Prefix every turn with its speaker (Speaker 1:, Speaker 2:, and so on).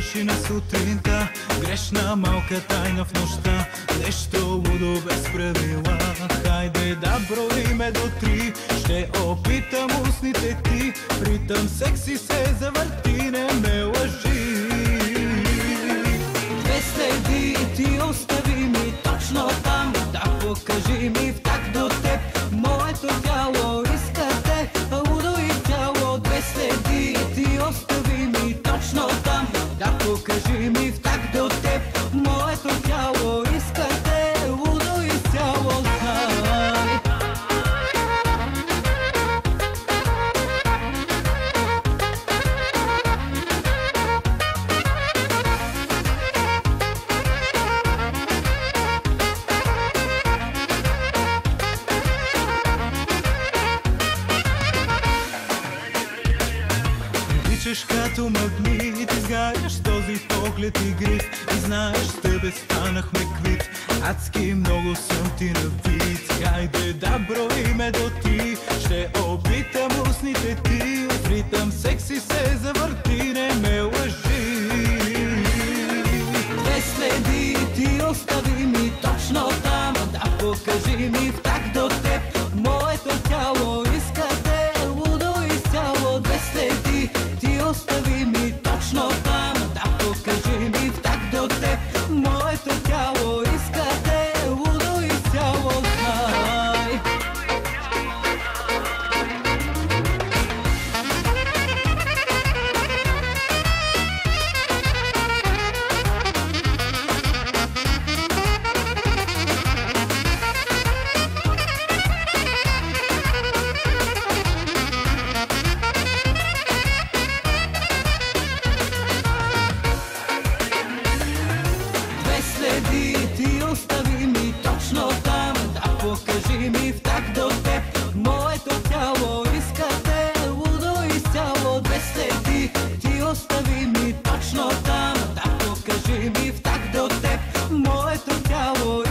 Speaker 1: свърши на сутринта, грешна малка тайна в нощта, нещо лудо без правила. Хайде да броиме до 3, ще опитам устните ти, ритъм секси се завърти, не ме лъжи.
Speaker 2: Две следи ти остави ми точно там, да покажи ми в такт до теб, моето тяло иска те, лудо и тяло. Две следи ти остави ми точно там, да покажи ми в такт до теб, моето тяло иска те, лудо и тяло. Знай.
Speaker 1: Тичаш като магнит, изгаряш този поглед и гриф, и знаеш, с тебе станахме квит, адски много съм ти на вид. Хайде да броиме до 3, ще опитам устните ти, в ритъм секси се завърти, не ме лъжи.
Speaker 2: Две следи ти остави ми точно там, да покажи ми в такт до теб, моето тяло иска те, лудо изцяло. Две следи ти остави ми точно там, да покажи ми в такт до теб, моето тяло иска те, лудо изцяло. Знай. Следи ти остави ми точно там, да покажи ми в такт до теб, моето тяло иска те, лудо изцяло. Две следи ти остави ми точно там, да покажи ми в такт до теб, моето тяло